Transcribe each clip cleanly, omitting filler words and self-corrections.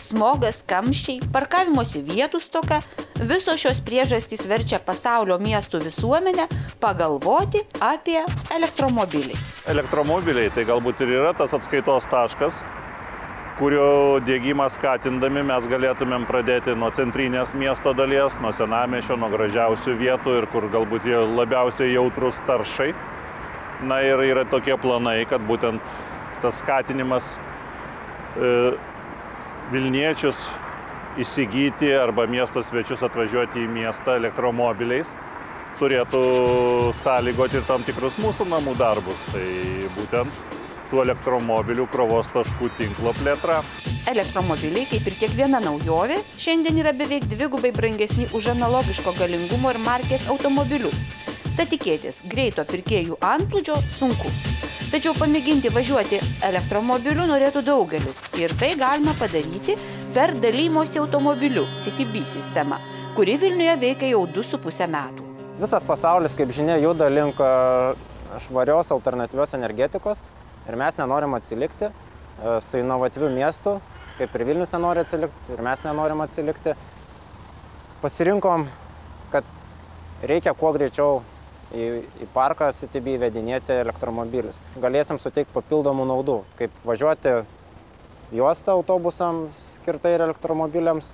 smogas, kamščiai, parkavimosi vietų stoka – visos šios priežastys verčia pasaulio miestų visuomenę pagalvoti apie elektromobilį. Elektromobiliai tai galbūt ir yra tas atskaitos taškas, kurio diegimą skatindami mes galėtumėm pradėti nuo centrinės miesto dalies, nuo senamiesčio, nuo gražiausių vietų ir kur galbūt jie labiausiai jautrus taršai. Na ir yra tokie planai, kad būtent tas skatinimas Vilniečius įsigyti arba miesto svečius atvažiuoti į miestą elektromobiliais turėtų sąlygoti ir tam tikrus mūsų namų darbus. Tai būtent tų elektromobilių krovos taškų tinklo plėtra. Elektromobiliai, kaip ir kiekviena naujovė, šiandien yra beveik dvigubai brangesni už analogiško galingumo ir markės automobilius. Tad tikėtis greito pirkėjų antplūdžio sunku. Tačiau pamėginti važiuoti elektromobiliu norėtų daugelis ir tai galima padaryti per dalymosi automobiliu CityBee sistemą, kuri Vilniuje veikia jau 2,5 metų. Visas pasaulis, kaip žinia, juda link švarios alternatyvios energetikos ir mes nenorim atsilikti su inovatyviu miestu, kaip ir Vilnius nenori atsilikti ir mes nenorim atsilikti. Pasirinkom, kad reikia kuo greičiau į parką CityBee įvedinėti elektromobilius. Galėsim suteikti papildomų naudų, kaip važiuoti juostą autobusams skirtai ir elektromobiliams,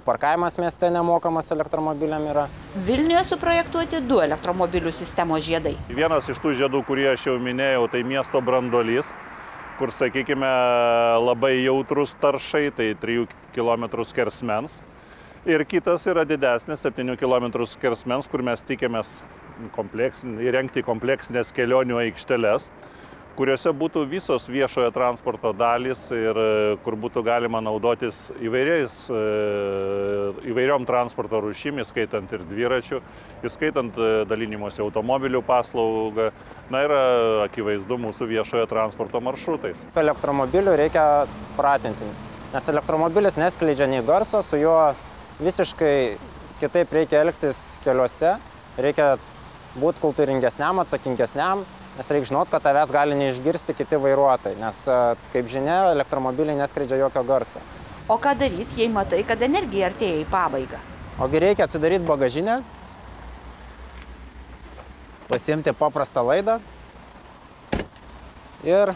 parkavimas mieste nemokamas elektromobiliam yra. Vilniuje suprojektuoti 2 elektromobilių sistemos žiedai. Vienas iš tų žiedų, kurį aš jau minėjau, tai miesto branduolys, kur, sakykime, labai jautrus taršai, tai 3 km skersmens. Ir kitas yra didesnis 7 km skersmens, kur mes tikėmės įrengti kompleksinės kelionių aikšteles, kuriuose būtų visos viešojo transporto dalys ir kur būtų galima naudotis įvairiom transporto rūšim, įskaitant ir dviračių, įskaitant dalinimosi automobilių paslaugą, na ir akivaizdu mūsų viešojo transporto maršrutais. Elektromobilių reikia pratinti, nes elektromobilis neskleidžia nei garso, su juo visiškai kitaip reikia elgtis keliuose, reikia būti kultūringesniam, atsakingesniam, nes reikia žinot, kad tavęs gali neišgirsti kiti vairuotojai, nes, kaip žinia, elektromobiliai neskleidžia jokio garso. O ką daryti, jei matai, kad energija artėja į pabaigą? Ogi reikia atsidaryti bagažinę, pasiimti paprastą laidą ir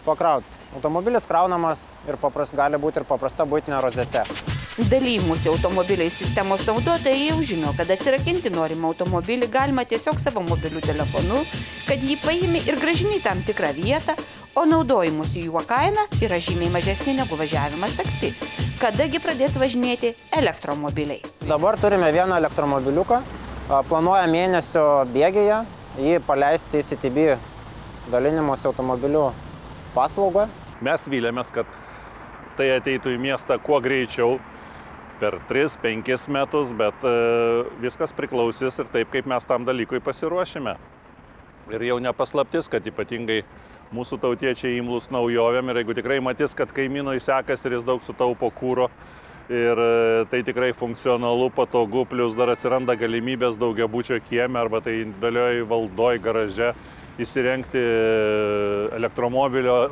pakrauti. Automobilis kraunamas ir gali būti ir paprasta buitinė rozete. Dalymosi automobiliais sistemos naudotojai jau žino, kad atsirakinti norimą automobilį galima tiesiog savo mobiliu telefonu, kad jį paimi ir grąžini į tam tikrą vietą, o naudojimusi juo kaina yra žymiai mažesnė negu važiavimas taksi. Kadagi pradės važinėti elektromobiliai? Dabar turime vieną elektromobiliuką, planuoja mėnesio bėgyje jį paleisti į CityBee dalinimosi automobilių paslaugą. Mes vylėmės, kad tai ateitų į miestą kuo greičiau, per 3-5 metus, bet viskas priklausys ir taip, kaip mes tam dalykui pasiruošime. Ir jau nepaslaptis, kad ypatingai mūsų tautiečiai imlūs naujovėm ir jeigu tikrai matys, kad kaimynui sekasi ir jis daug sutaupo kuro ir tai tikrai funkcionalu, patogu, plus dar atsiranda galimybės daugiabučio kieme arba tai individualioj valdoj garaže įsirengti elektromobilio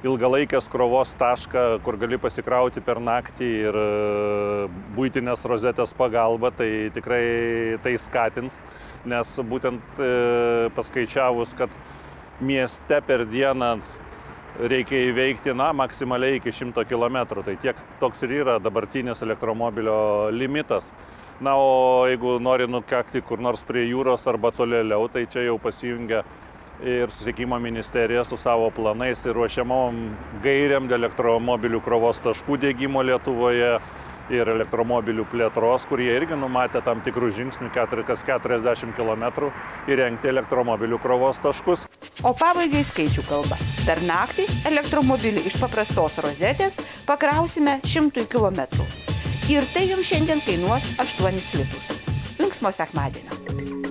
ilgalaikės krovos tašką, kur gali pasikrauti per naktį ir buitinės rozetės pagalba, tai tikrai tai skatins, nes būtent paskaičiavus, kad mieste per dieną reikia įveikti, maksimaliai iki 100 km, tai toks ir yra dabartinis elektromobilio limitas. Na, o jeigu nori nukakti kur nors prie jūros arba tolėliau, tai čia jau pasijungia ir Susisiekimo ministerija su savo planais ir ruošiamom gairiam dėl elektromobilių krovos taškų diegimo Lietuvoje ir elektromobilių plėtros, kurie irgi numatė tam tikrų žingsnių kas 40 km įrengti elektromobilių krovos taškus. O pabaigai skaičių kalba. Per naktį elektromobilį iš paprastos rozetės pakrausime 100 km. Ir tai jums šiandien kainuos 8 litus. Linksmo sekmadienio.